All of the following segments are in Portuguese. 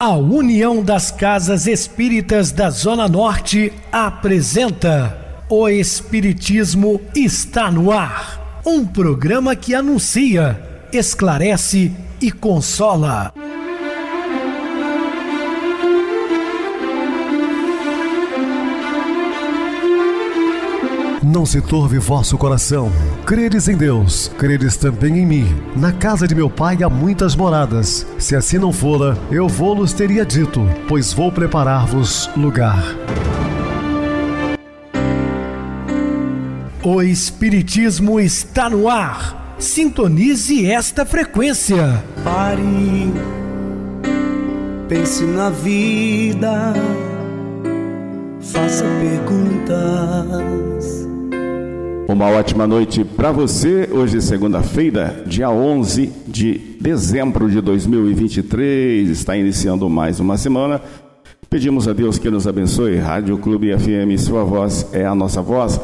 A União das Casas Espíritas da Zona Norte apresenta O Espiritismo está no ar. Um programa que anuncia, esclarece e consola. Não se turve vosso coração. Credes em Deus, credes também em mim. Na casa de meu pai há muitas moradas. Se assim não fora, eu vou-los teria dito, pois vou preparar-vos lugar. O Espiritismo está no ar. Sintonize esta frequência. Pare, pense na vida, faça perguntas. Uma ótima noite para você. Hoje, segunda-feira, dia 11 de dezembro de 2023. Está iniciando mais uma semana. Pedimos a Deus que nos abençoe. Rádio Clube FM, sua voz é a nossa voz.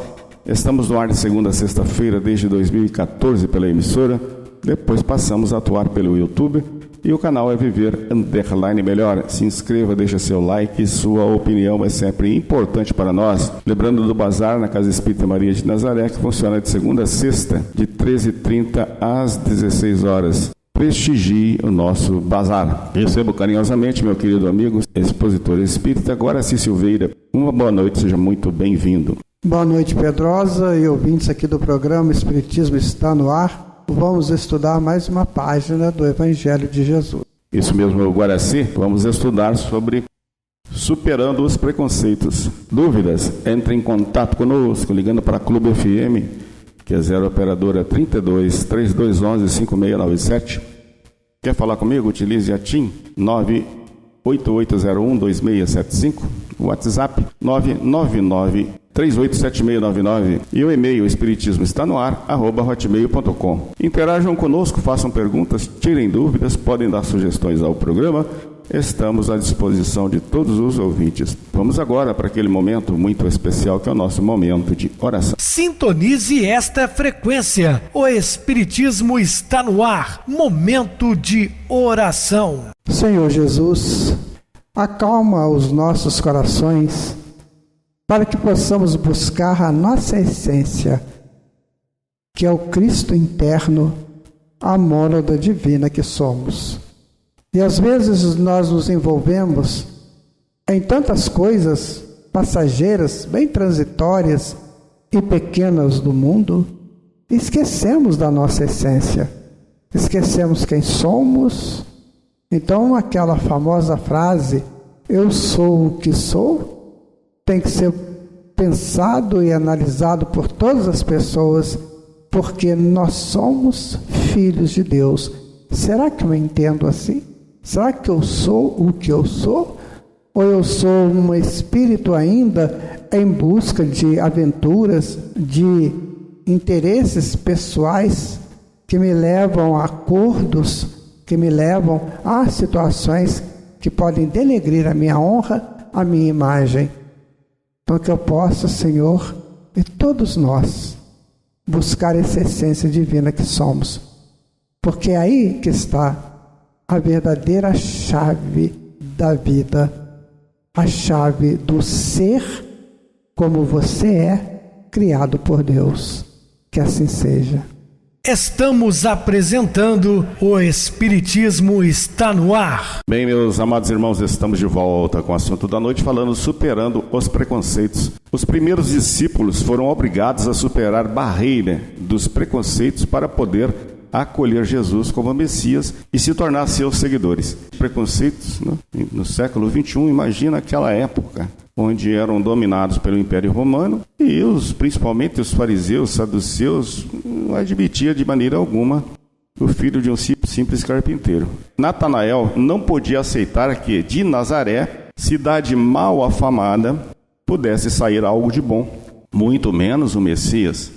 Estamos no ar de segunda a sexta-feira desde 2014 pela emissora. Depois passamos a atuar pelo YouTube. E o canal é Viver _ Melhor. Se inscreva, deixa seu like, sua opinião é sempre importante para nós. Lembrando do Bazar na Casa Espírita Maria de Nazaré, que funciona de segunda a sexta, de 13h30 às 16 horas. Prestigie o nosso bazar. Recebo carinhosamente meu querido amigo, expositor espírita Guaraci Silveira. Uma boa noite, seja muito bem-vindo. Boa noite, Pedrosa e ouvintes aqui do programa Espiritismo está no ar. Vamos estudar mais uma página do Evangelho de Jesus. Isso mesmo, Guaraci. Vamos estudar sobre superando os preconceitos. Dúvidas? Entre em contato conosco, ligando para a Clube FM, que é 0 operadora 32 3211 5697. Quer falar comigo? Utilize a TIM 98801 2675, o WhatsApp 999387699 e o e-mail espiritismoestanoar@hotmail.com. Interajam conosco, façam perguntas, tirem dúvidas, podem dar sugestões ao programa. Estamos à disposição de todos os ouvintes. Vamos agora para aquele momento muito especial que é o nosso momento de oração. Sintonize esta frequência. O Espiritismo está no ar. Momento de oração. Senhor Jesus, acalma os nossos corações para que possamos buscar a nossa essência, que é o Cristo interno, a mônada divina que somos. E às vezes nós nos envolvemos em tantas coisas passageiras, bem transitórias e pequenas do mundo, e esquecemos da nossa essência, esquecemos quem somos. Então aquela famosa frase, eu sou o que sou, tem que ser pensado e analisado por todas as pessoas, porque nós somos filhos de Deus. Será que eu entendo assim? Será que eu sou o que eu sou? Ou eu sou um espírito ainda em busca de aventuras, de interesses pessoais que me levam a acordos, que me levam a situações que podem denegrir a minha honra, a minha imagem? Então que eu possa, Senhor, e todos nós, buscar essa essência divina que somos. Porque é aí que está a verdadeira chave da vida, a chave do ser como você é, criado por Deus. Que assim seja. Estamos apresentando O Espiritismo está no ar. Bem, meus amados irmãos, estamos de volta com o assunto da noite, falando superando os preconceitos. Os primeiros discípulos foram obrigados a superar a barreira dos preconceitos para poder acolher Jesus como Messias e se tornar seus seguidores. Preconceitos, né? No século XXI, imagina aquela época onde eram dominados pelo Império Romano e principalmente os fariseus, saduceus, não admitia de maneira alguma o filho de um simples carpinteiro. Natanael não podia aceitar que de Nazaré, cidade mal afamada, pudesse sair algo de bom, muito menos o Messias.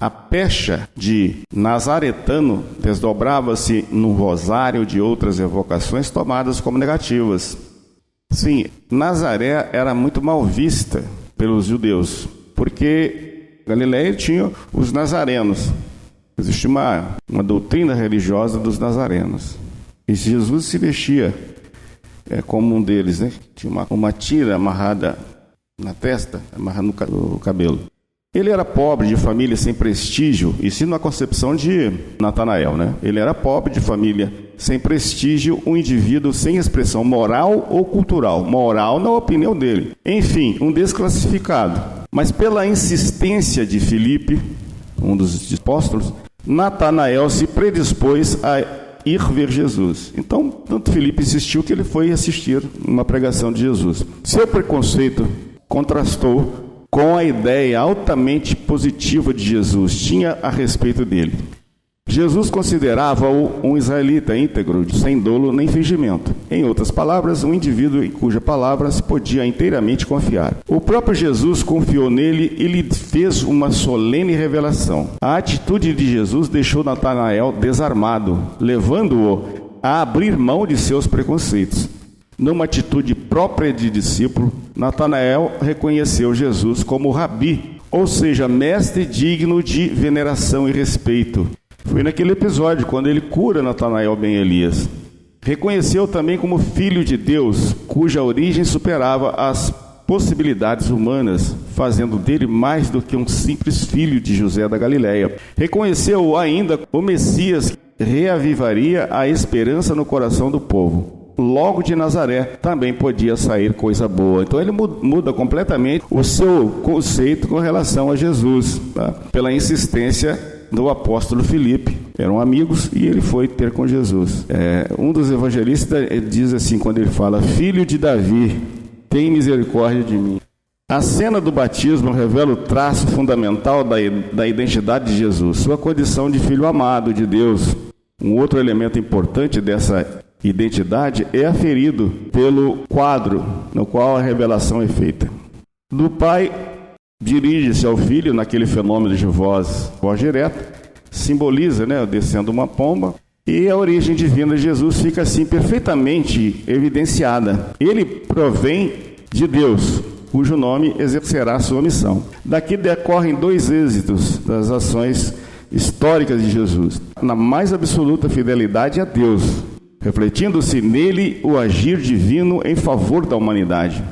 A pecha de nazaretano desdobrava-se num rosário de outras evocações tomadas como negativas. Sim, Nazaré era muito mal vista pelos judeus, porque Galileia tinha os nazarenos. Existia uma doutrina religiosa dos nazarenos. E Jesus se vestia é como um deles, né? Tinha uma tira amarrada na testa, amarrada no cabelo. Ele era pobre, de família sem prestígio, isso na concepção de Natanael, né? Ele era pobre, de família sem prestígio, um indivíduo sem expressão moral ou cultural. Moral na opinião dele. Enfim, um desclassificado. Mas pela insistência de Filipe, um dos apóstolos, Natanael se predispôs a ir ver Jesus. Então, tanto Filipe insistiu que ele foi assistir uma pregação de Jesus. Seu preconceito contrastou com a ideia altamente positiva de Jesus tinha a respeito dele. Jesus considerava-o um israelita íntegro, sem dolo nem fingimento. Em outras palavras, um indivíduo em cuja palavra se podia inteiramente confiar. O próprio Jesus confiou nele e lhe fez uma solene revelação. A atitude de Jesus deixou Natanael desarmado, levando-o a abrir mão de seus preconceitos. Numa atitude própria de discípulo, Natanael reconheceu Jesus como rabi, ou seja, mestre digno de veneração e respeito. Foi naquele episódio, quando ele cura Natanael ben Elias. Reconheceu também como filho de Deus, cuja origem superava as possibilidades humanas, fazendo dele mais do que um simples filho de José da Galileia. Reconheceu ainda o Messias que reavivaria a esperança no coração do povo. Logo de Nazaré também podia sair coisa boa. Então ele muda completamente o seu conceito com relação a Jesus, tá? Pela insistência do apóstolo Filipe. Eram amigos e ele foi ter com Jesus. Um dos evangelistas diz assim, quando ele fala: Filho de Davi, tem misericórdia de mim. A cena do batismo revela o traço fundamental da identidade de Jesus, sua condição de filho amado de Deus. Um outro elemento importante dessa identidade é aferido pelo quadro no qual a revelação é feita. Do pai, dirige-se ao filho naquele fenômeno de voz direta, simboliza, descendo uma pomba, e a origem divina de Jesus fica assim perfeitamente evidenciada. Ele provém de Deus, cujo nome exercerá sua missão. Daqui decorrem dois êxitos das ações históricas de Jesus: na mais absoluta fidelidade a Deus, refletindo-se nele o agir divino em favor da humanidade.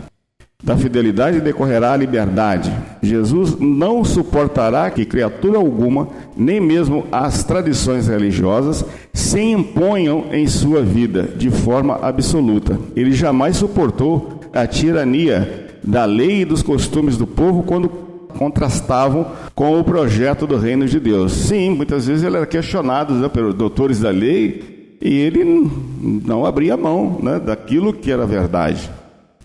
Da fidelidade decorrerá a liberdade. Jesus não suportará que criatura alguma, nem mesmo as tradições religiosas, se imponham em sua vida de forma absoluta. Ele jamais suportou a tirania da lei e dos costumes do povo quando contrastavam com o projeto do reino de Deus. Sim, muitas vezes ele era questionado pelos doutores da lei, e ele não abria mão daquilo que era verdade.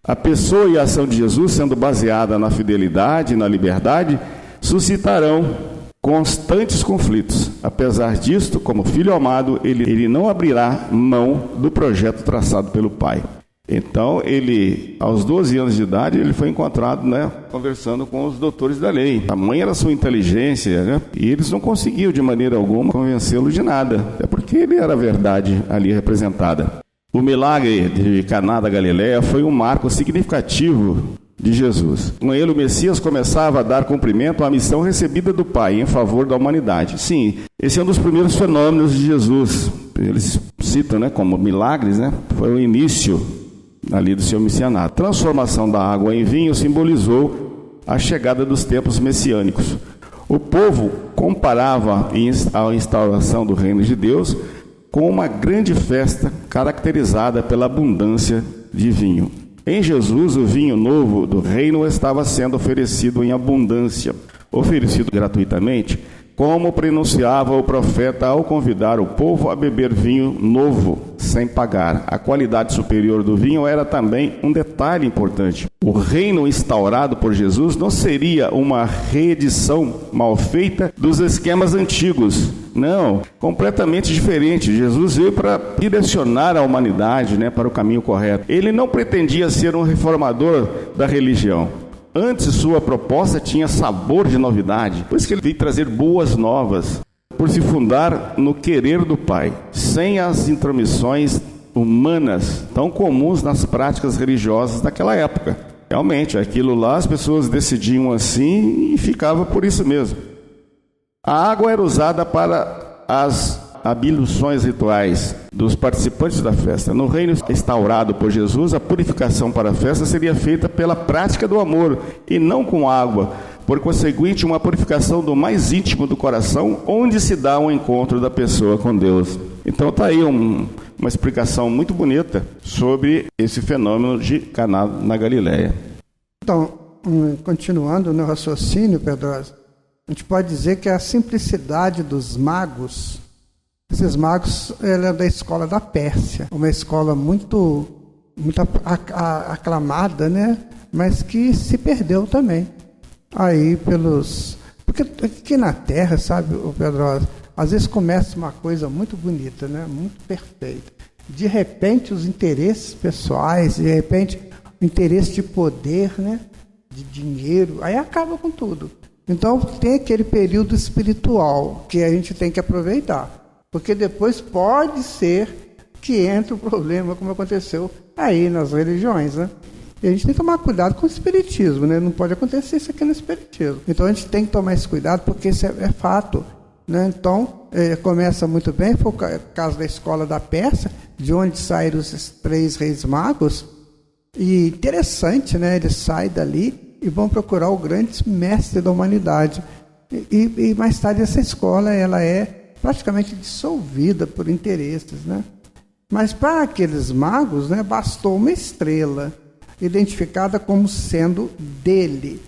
A pessoa e a ação de Jesus, sendo baseada na fidelidade e na liberdade, suscitarão constantes conflitos. Apesar disto, como filho amado, ele não abrirá mão do projeto traçado pelo Pai. Então, ele, aos 12 anos de idade, ele foi encontrado, conversando com os doutores da lei. Tamanha era a sua inteligência, e eles não conseguiam, de maneira alguma, convencê-lo de nada. É porque ele era a verdade ali representada. O milagre de Caná da Galileia foi um marco significativo de Jesus. Com ele, o Messias começava a dar cumprimento à missão recebida do Pai em favor da humanidade. Sim, esse é um dos primeiros fenômenos de Jesus. Eles citam, como milagres, foi o início ali do seu missionário. A transformação da água em vinho simbolizou a chegada dos tempos messiânicos. O povo comparava a instauração do reino de Deus com uma grande festa caracterizada pela abundância de vinho. Em Jesus, o vinho novo do reino estava sendo oferecido em abundância, oferecido gratuitamente, como pronunciava o profeta ao convidar o povo a beber vinho novo, sem pagar. A qualidade superior do vinho era também um detalhe importante. O reino instaurado por Jesus não seria uma reedição mal feita dos esquemas antigos. Não, completamente diferente. Jesus veio para direcionar a humanidade, para o caminho correto. Ele não pretendia ser um reformador da religião. Antes, sua proposta tinha sabor de novidade. Por isso que ele veio trazer boas novas, por se fundar no querer do Pai, sem as intromissões humanas tão comuns nas práticas religiosas daquela época. Realmente, aquilo lá as pessoas decidiam assim e ficava por isso mesmo. A água era usada para as abluções rituais dos participantes da festa. No reino instaurado por Jesus, a purificação para a festa seria feita pela prática do amor e não com água. Por conseguinte, uma purificação do mais íntimo do coração, onde se dá um encontro da pessoa com Deus. Então está aí uma explicação muito bonita sobre esse fenômeno de Caná na Galileia. Então, continuando no raciocínio, Pedrosa, a gente pode dizer que a simplicidade dos magos, esses magos, ela é da escola da Pérsia, uma escola muito aclamada, né? Mas que se perdeu também. Aí porque aqui na Terra, sabe, o Pedrosa, às vezes começa uma coisa muito bonita, né? Muito perfeita. De repente, os interesses pessoais, de repente, o interesse de poder, né? De dinheiro, aí acaba com tudo. Então, tem aquele período espiritual que a gente tem que aproveitar. Porque depois pode ser que entre o problema, como aconteceu aí nas religiões, né? E a gente tem que tomar cuidado com o espiritismo, né? Não pode acontecer isso aqui no espiritismo. Então, a gente tem que tomar esse cuidado, porque isso é fato, né? Então, começa muito bem, foi o caso da escola da Pérsia, de onde saíram os 3 reis magos. E interessante, né? Eles saem dali e vão procurar o grande mestre da humanidade. E mais tarde essa escola ela é praticamente dissolvida por interesses, né? Mas para aqueles magos, né, bastou uma estrela identificada como sendo dele,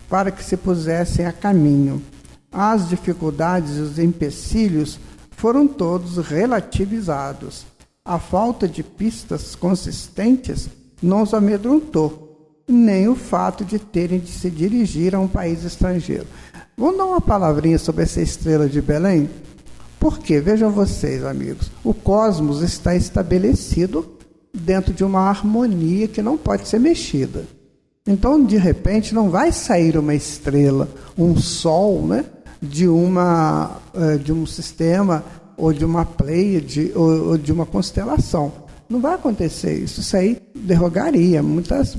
para que se pusessem a caminho. As dificuldades e os empecilhos foram todos relativizados. A falta de pistas consistentes não os amedrontou, nem o fato de terem de se dirigir a um país estrangeiro. Vamos dar uma palavrinha sobre essa estrela de Belém? Porque, vejam vocês, amigos, o cosmos está estabelecido dentro de uma harmonia que não pode ser mexida. Então, de repente, não vai sair uma estrela, um sol, né, de um sistema, ou de uma pleiade, ou de uma constelação. Não vai acontecer isso. Isso aí derrogaria muitas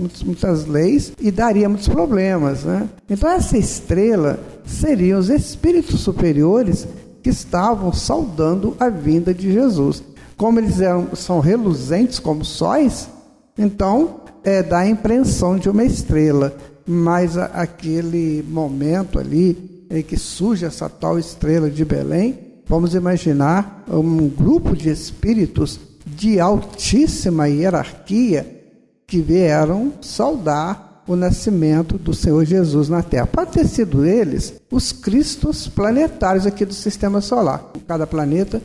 leis e daria muitos problemas, né? Então, essa estrela seriam os espíritos superiores que estavam saudando a vinda de Jesus. Como eles são reluzentes como sóis, então dá a impressão de uma estrela. Mas aquele momento ali em que surge essa tal estrela de Belém, vamos imaginar um grupo de espíritos de altíssima hierarquia que vieram saudar o nascimento do Senhor Jesus na Terra. Pode ter sido eles os cristos planetários aqui do Sistema Solar. Cada planeta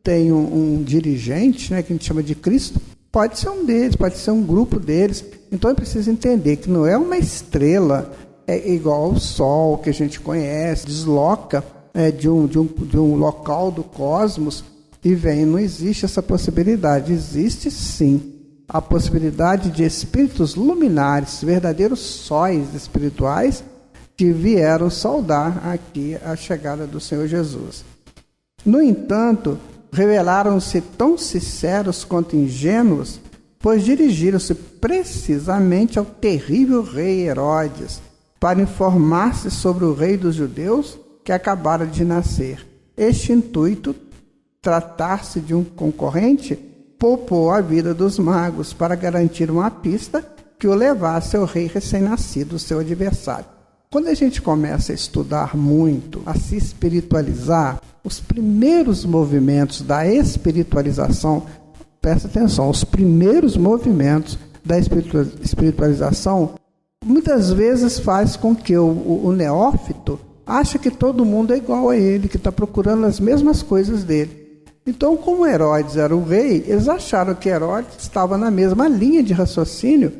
tem um dirigente, né, que a gente chama de Cristo. Pode ser um deles, pode ser um grupo deles. Então é preciso entender que não é uma estrela igual ao Sol que a gente conhece, desloca de um local do cosmos e vem. Não existe essa possibilidade. Existe sim a possibilidade de espíritos luminares, verdadeiros sóis espirituais, que vieram saudar aqui a chegada do Senhor Jesus. No entanto, revelaram-se tão sinceros quanto ingênuos, pois dirigiram-se precisamente ao terrível rei Herodes para informar-se sobre o rei dos judeus que acabara de nascer. Este intuito, tratar-se de um concorrente, poupou a vida dos magos para garantir uma pista que o levasse ao rei recém-nascido, seu adversário. Quando a gente começa a estudar muito, a se espiritualizar, os primeiros movimentos da espiritualização, presta atenção, os primeiros movimentos da espiritualização, muitas vezes faz com que o neófito ache que todo mundo é igual a ele, que está procurando as mesmas coisas dele. Então, como Herodes era o rei, eles acharam que Herodes estava na mesma linha de raciocínio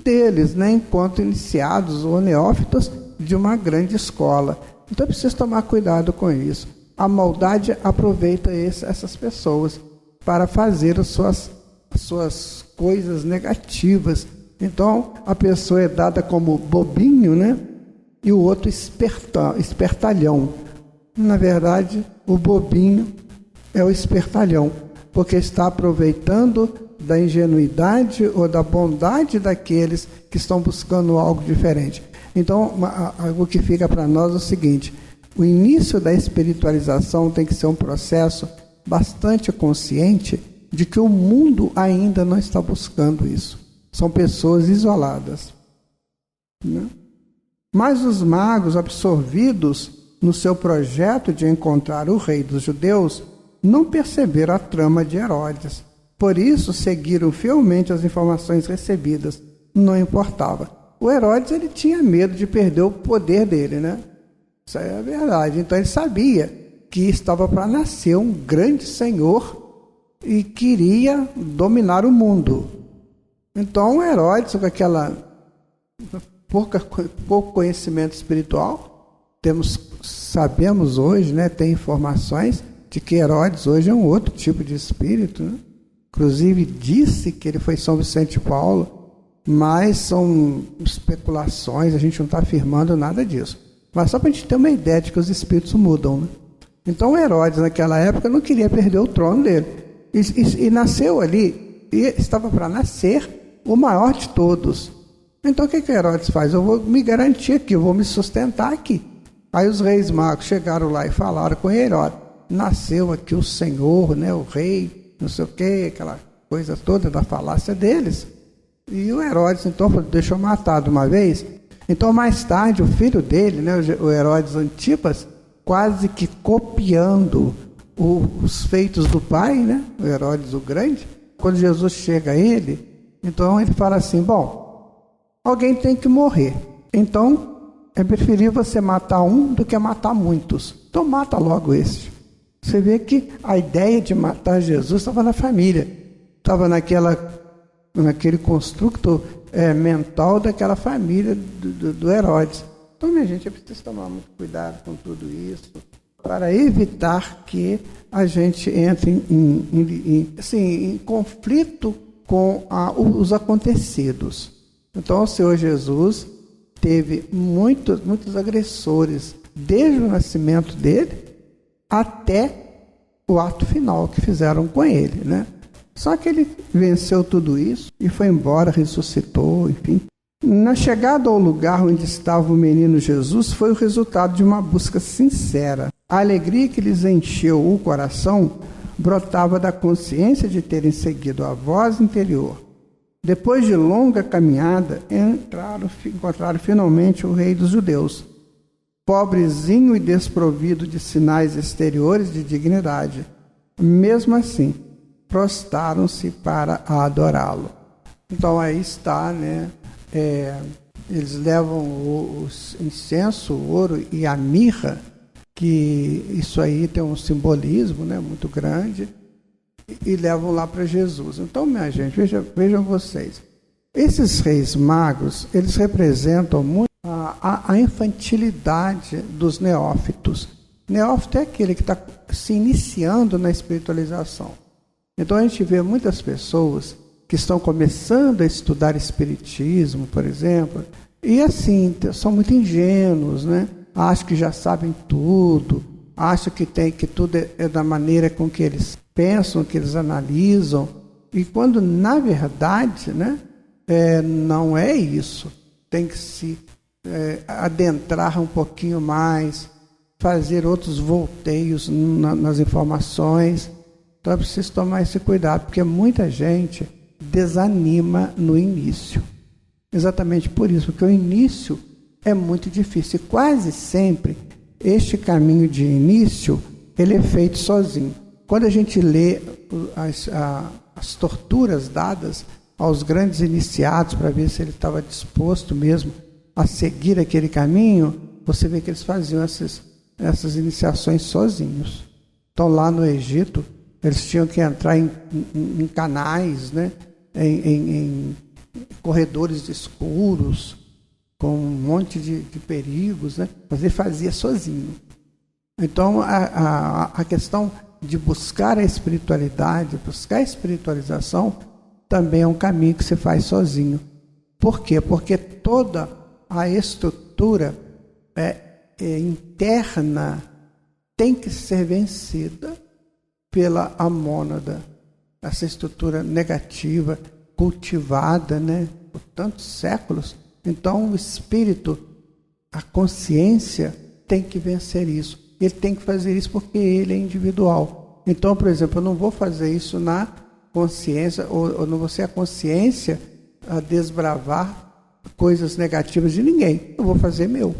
deles, né, enquanto iniciados ou neófitos de uma grande escola. Então, é preciso tomar cuidado com isso. A maldade aproveita essas pessoas para fazer as suas coisas negativas. Então, a pessoa é dada como bobinho, né? E o outro espertalhão. Na verdade, o bobinho é o espertalhão, porque está aproveitando da ingenuidade ou da bondade daqueles que estão buscando algo diferente. Então, algo que fica para nós é o seguinte: o início da espiritualização tem que ser um processo bastante conscientes de que o mundo ainda não está buscando isso. São pessoas isoladas, né? Mas os magos, absorvidos no seu projeto de encontrar o rei dos judeus, não perceberam a trama de Herodes. Por isso, seguiram fielmente as informações recebidas. Não importava. O Herodes, ele tinha medo de perder o poder dele, né? Isso aí é a verdade. Então, ele sabia que estava para nascer um grande senhor e queria dominar o mundo. Então, o Herodes, com aquela pouco conhecimento espiritual, sabemos hoje, né, tem informações de que Herodes hoje é um outro tipo de espírito, né? Inclusive disse que ele foi São Vicente de Paulo, mas são especulações, a gente não está afirmando nada disso. Mas só para a gente ter uma ideia de que os espíritos mudam, né? Então Herodes naquela época não queria perder o trono dele. E nasceu ali, e estava para nascer o maior de todos. Então o que Herodes faz? Eu vou me garantir aqui, eu vou me sustentar aqui. Aí os reis magos chegaram lá e falaram com ele: olha, nasceu aqui o Senhor, né, o rei, não sei o que, aquela coisa toda da falácia deles. E o Herodes então falou: deixa eu matar de uma vez. Então mais tarde o filho dele, né, o Herodes Antipas, quase que copiando os feitos do pai, né, o Herodes o Grande, quando Jesus chega a ele, então ele fala assim: bom, alguém tem que morrer, então é preferível você matar um do que matar muitos, então mata logo esse. Você vê que a ideia de matar Jesus estava na família, estava naquele construto mental daquela família do Herodes. Então, minha gente, é preciso tomar muito cuidado com tudo isso, para evitar que a gente entre em conflito com os acontecidos. Então, o Senhor Jesus teve muitos agressores, desde o nascimento dele até o ato final que fizeram com ele, né? Só que ele venceu tudo isso e foi embora, ressuscitou, enfim. Na chegada ao lugar onde estava o menino Jesus foi o resultado de uma busca sincera. A alegria que lhes encheu o coração brotava da consciência de terem seguido a voz interior. Depois de longa caminhada, encontraram finalmente o rei dos judeus, pobrezinho e desprovido de sinais exteriores de dignidade. Mesmo assim, prostraram-se para adorá-lo. Então aí está, né? Eles levam o incenso, o ouro e a mirra, que isso aí tem um simbolismo, né, muito grande, e levam lá para Jesus. Então, minha gente, vejam vocês, esses reis magos, eles representam muito a infantilidade dos neófitos. Neófito é aquele que está se iniciando na espiritualização. Então a gente vê muitas pessoas que estão começando a estudar espiritismo, por exemplo, e assim, são muito ingênuos, né? Acham que já sabem tudo, acham que tudo é da maneira com que eles pensam, que eles analisam, e quando na verdade, né, não é isso. Tem que se adentrar um pouquinho mais, fazer outros volteios nas informações. Então é preciso tomar esse cuidado, porque muita gente desanima no início. Exatamente por isso, porque o início é muito difícil. E quase sempre este caminho de início, ele é feito sozinho. Quando a gente lê as torturas dadas aos grandes iniciados para ver se ele estava disposto mesmo a seguir aquele caminho, você vê que eles faziam essas iniciações sozinhos. Então lá no Egito, eles tinham que entrar em canais, né? em corredores escuros, com um monte de perigos, né? Mas ele fazia sozinho. Então a questão de buscar a espiritualidade, buscar a espiritualização, também é um caminho que se faz sozinho. Por quê? Porque toda a estrutura interna tem que ser vencida pela amônada, essa estrutura negativa, cultivada, né, por tantos séculos. Então o espírito, a consciência, tem que vencer isso. Ele tem que fazer isso porque ele é individual. Então, por exemplo, eu não vou fazer isso na consciência, ou não vou ser a consciência a desbravar coisas negativas de ninguém. Eu vou fazer meu.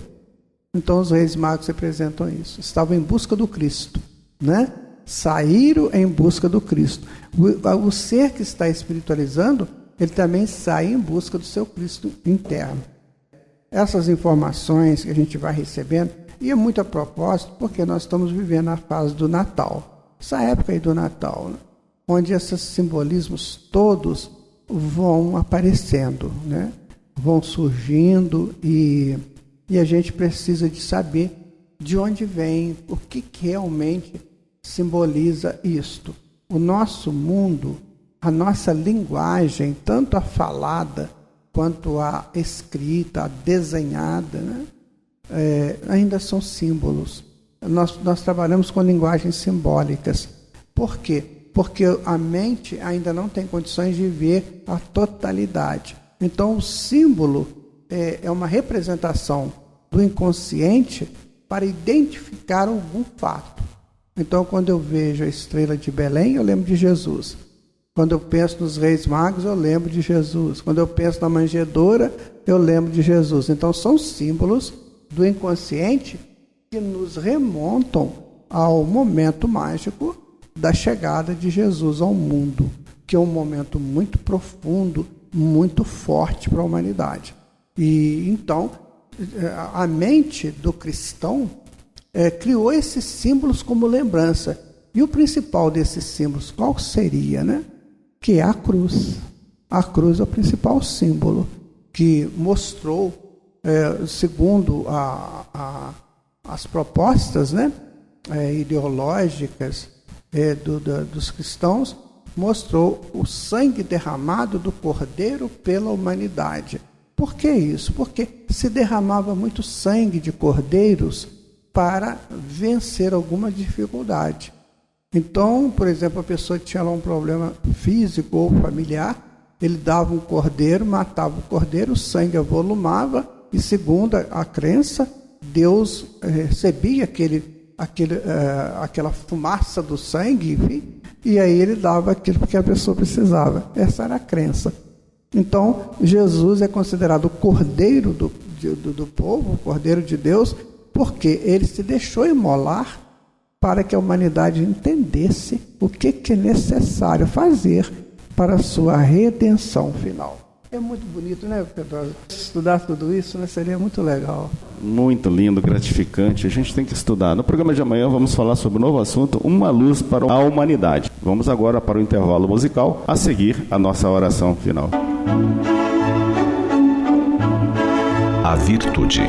Então, os reis magos representam isso. Estavam em busca do Cristo, né? Saíram em busca do Cristo. O ser que está espiritualizando, ele também sai em busca do seu Cristo interno. Essas informações que a gente vai recebendo, e é muito a propósito, porque nós estamos vivendo a fase do Natal, essa época aí do Natal, né? Onde esses simbolismos todos vão aparecendo, né? Vão surgindo e a gente precisa de saber de onde vem, o que realmente simboliza isto. O nosso mundo, a nossa linguagem, tanto a falada quanto a escrita, a desenhada, né? Ainda são símbolos. Nós trabalhamos com linguagens simbólicas. Por quê? Porque a mente ainda não tem condições de ver a totalidade. Então, o símbolo é uma representação do inconsciente para identificar algum fato. Então, quando eu vejo a estrela de Belém, eu lembro de Jesus. Quando eu penso nos Reis Magos, eu lembro de Jesus. Quando eu penso na manjedoura, eu lembro de Jesus. Então, são símbolos do inconsciente que nos remontam ao momento mágico da chegada de Jesus ao mundo, que é um momento muito profundo, muito forte para a humanidade. E então, a mente do cristão criou esses símbolos como lembrança. E o principal desses símbolos, qual seria, né? Que é a cruz. A cruz é o principal símbolo que mostrou, segundo as propostas, né? Ideológicas dos cristãos, mostrou o sangue derramado do Cordeiro pela humanidade. Por que isso? Porque se derramava muito sangue de cordeiros para vencer alguma dificuldade. Então, por exemplo, a pessoa que tinha lá um problema físico ou familiar, ele dava um cordeiro, matava o cordeiro, o sangue avolumava e, segundo a crença, Deus recebia aquela fumaça do sangue, enfim, e aí ele dava aquilo que a pessoa precisava. Essa era a crença. Então, Jesus é considerado o cordeiro do povo, o cordeiro de Deus, porque ele se deixou imolar para que a humanidade entendesse o que é necessário fazer para a sua redenção final. É muito bonito, né, Pedro? Estudar tudo isso, né, seria muito legal. Muito lindo, gratificante. A gente tem que estudar. No programa de amanhã vamos falar sobre um novo assunto, uma luz para a humanidade. Vamos agora para o intervalo musical, a seguir a nossa oração final. A virtude.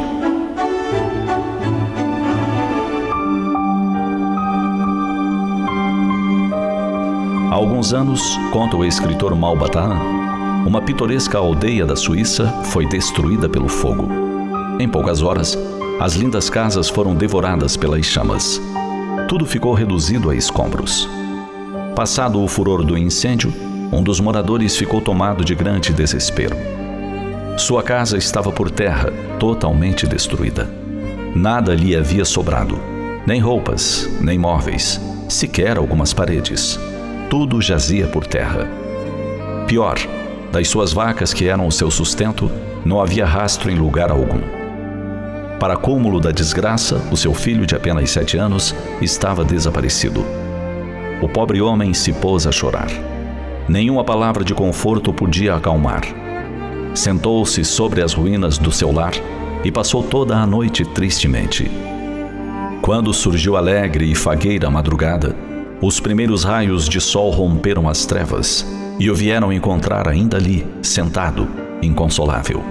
Há alguns anos, conta o escritor Malbataan, uma pitoresca aldeia da Suíça foi destruída pelo fogo. Em poucas horas, as lindas casas foram devoradas pelas chamas. Tudo ficou reduzido a escombros. Passado o furor do incêndio, um dos moradores ficou tomado de grande desespero. Sua casa estava por terra, totalmente destruída. Nada lhe havia sobrado, nem roupas, nem móveis, sequer algumas paredes. Tudo jazia por terra. Pior, das suas vacas que eram o seu sustento, não havia rastro em lugar algum. Para cúmulo da desgraça, o seu filho de apenas 7 anos estava desaparecido. O pobre homem se pôs a chorar. Nenhuma palavra de conforto podia acalmar. Sentou-se sobre as ruínas do seu lar e passou toda a noite tristemente. Quando surgiu alegre e fagueira a madrugada, os primeiros raios de sol romperam as trevas e o vieram encontrar ainda ali, sentado, inconsolável.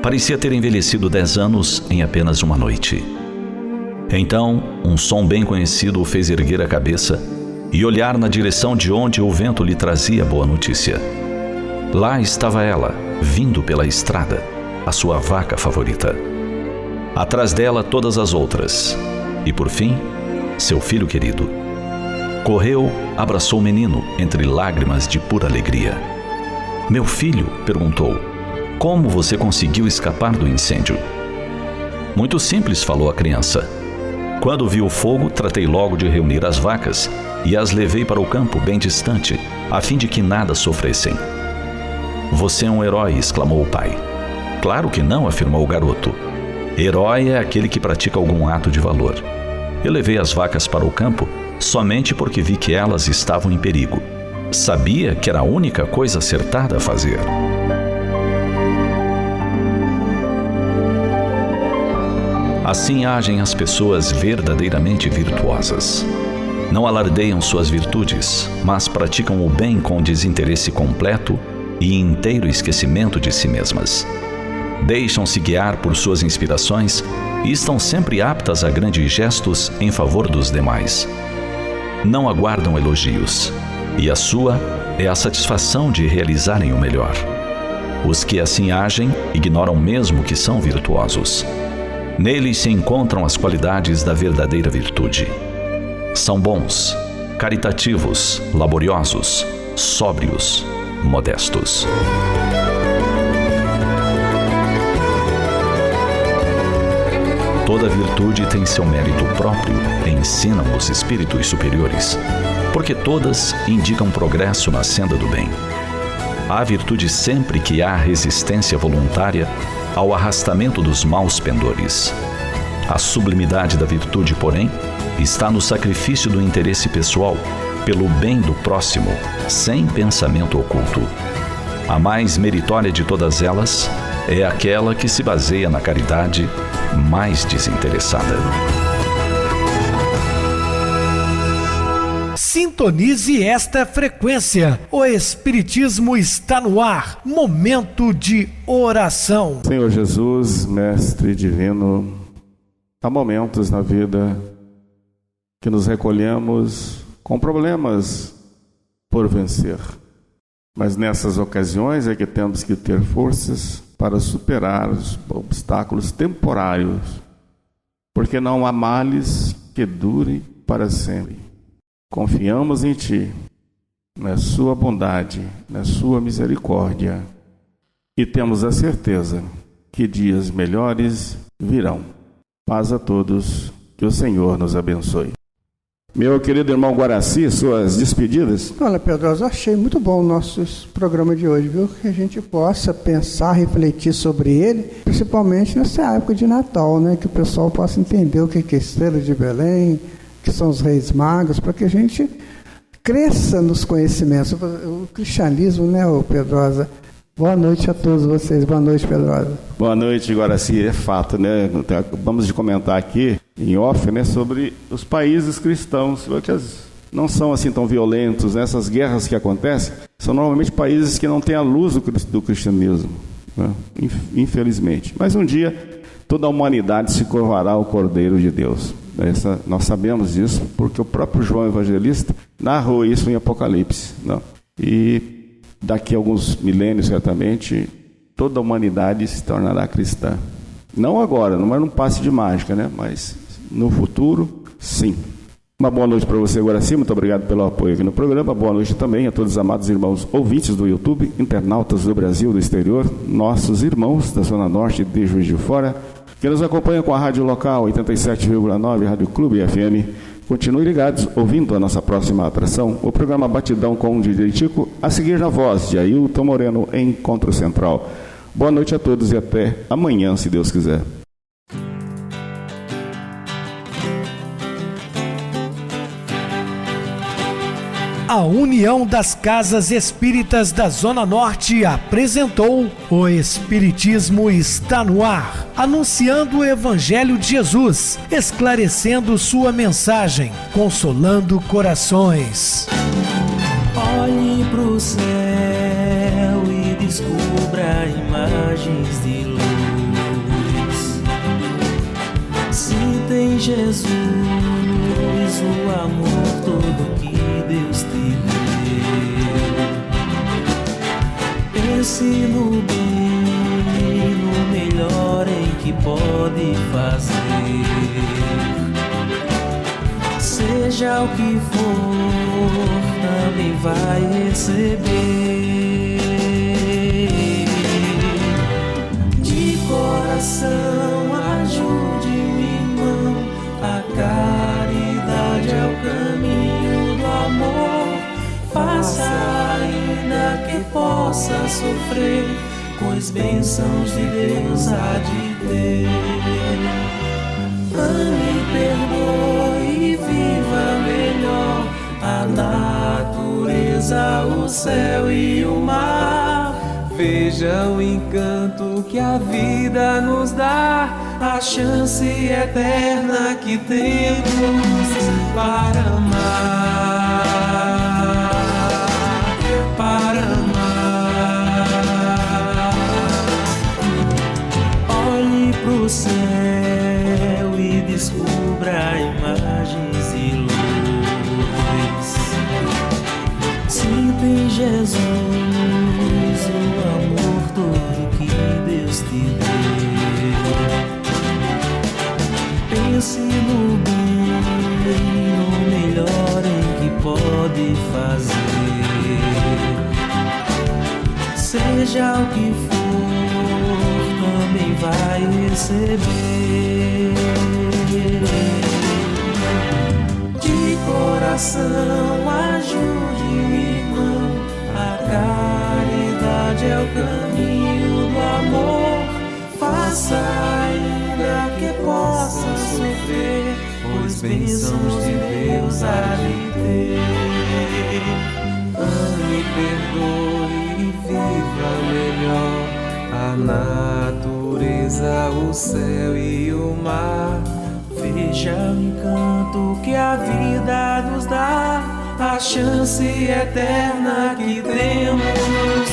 Parecia ter envelhecido 10 anos em apenas uma noite. Então, um som bem conhecido o fez erguer a cabeça e olhar na direção de onde o vento lhe trazia boa notícia. Lá estava ela, vindo pela estrada, a sua vaca favorita. Atrás dela todas as outras. E por fim, seu filho querido. Correu, abraçou o menino, entre lágrimas de pura alegria. "Meu filho", perguntou, "como você conseguiu escapar do incêndio?" "Muito simples", falou a criança. "Quando vi o fogo, tratei logo de reunir as vacas e as levei para o campo bem distante, a fim de que nada sofressem. Você é um herói, exclamou o pai. Claro que não, afirmou o garoto. Herói é aquele que pratica algum ato de valor. Eu levei as vacas para o campo somente porque vi que elas estavam em perigo. Sabia que era a única coisa acertada a fazer. Assim agem as pessoas verdadeiramente virtuosas. Não alardeiam suas virtudes, mas praticam o bem com desinteresse completo e inteiro esquecimento de si mesmas. Deixam-se guiar por suas inspirações e estão sempre aptas a grandes gestos em favor dos demais. Não aguardam elogios, e a sua é a satisfação de realizarem o melhor. Os que assim agem ignoram mesmo que são virtuosos. Neles se encontram as qualidades da verdadeira virtude. São bons, caritativos, laboriosos, sóbrios, modestos. Toda virtude tem seu mérito próprio, ensinam os espíritos superiores, porque todas indicam progresso na senda do bem. Há virtude sempre que há resistência voluntária ao arrastamento dos maus pendores. A sublimidade da virtude, porém, está no sacrifício do interesse pessoal pelo bem do próximo, sem pensamento oculto. A mais meritória de todas elas é aquela que se baseia na caridade mais desinteressada. Sintonize esta frequência. O Espiritismo está no ar. Momento de oração. Senhor Jesus, Mestre Divino, há momentos na vida que nos recolhemos com problemas por vencer. Mas nessas ocasiões é que temos que ter forças para superar os obstáculos temporários, porque não há males que durem para sempre. Confiamos em Ti, na Sua bondade, na Sua misericórdia, e temos a certeza que dias melhores virão. Paz a todos, que o Senhor nos abençoe. Meu querido irmão Guaraci, suas despedidas? Olha, Pedrosa, eu achei muito bom o nosso programa de hoje, viu? Que a gente possa pensar, refletir sobre ele, principalmente nessa época de Natal, né? Que o pessoal possa entender o que é Estrela de Belém, que são os Reis Magos, para que a gente cresça nos conhecimentos. O cristianismo, né, Pedrosa? Boa noite a todos vocês. Boa noite, Pedrosa. Boa noite, Guaraci. É fato, né? Vamos de comentar aqui, em off, né, sobre os países cristãos, que não são assim tão violentos, né? Essas guerras que acontecem são normalmente países que não têm a luz do cristianismo, né? Infelizmente. Mas um dia, toda a humanidade se curvará ao Cordeiro de Deus. Nós sabemos disso, porque o próprio João Evangelista narrou isso em Apocalipse, né? E daqui a alguns milênios, certamente, toda a humanidade se tornará cristã. Não agora, não é num passe de mágica, né? Mas no futuro, sim. Uma boa noite para você, Guaraci. Muito obrigado pelo apoio aqui no programa. Boa noite também a todos os amados irmãos ouvintes do YouTube, internautas do Brasil, do exterior, nossos irmãos da Zona Norte de Juiz de Fora, que nos acompanham com a rádio local 87,9, Rádio Clube FM. Continue ligados, ouvindo a nossa próxima atração, o programa Batidão com o DJ Tico, a seguir na voz de Ailton Moreno, em Encontro Central. Boa noite a todos e até amanhã, se Deus quiser. A União das Casas Espíritas da Zona Norte apresentou O Espiritismo está no ar, anunciando o Evangelho de Jesus, esclarecendo sua mensagem, consolando corações. Olhe pro céu e descubra imagens de luz. Se tem Jesus, o amor todo que Deus te deu. Pense no bem, no melhor em que pode fazer. Seja o que for, também vai receber. De coração, ajude o irmão, a caridade é o caminho do amor. ainda que possa sofrer, pois bênçãos de Deus há de ter. Ame, perdoe e viva melhor a natureza, o céu e o mar. Veja o encanto que a vida nos dá, a chance eterna que temos para amar, para amar. Olhe pro céu e descubra imagens e luz. Sinta em Jesus o amor todo que Deus te deu. Pense no bem, no melhor em que pode fazer. Seja o que for, também vai receber. De coração ajude o irmão, a caridade é o caminho do amor. Faça ainda que possa sofrer, pois bênçãos de Deus há de ter. Ame, perdoe e viva melhor a natureza, o céu e o mar. Veja o encanto que a vida nos dá, a chance eterna que temos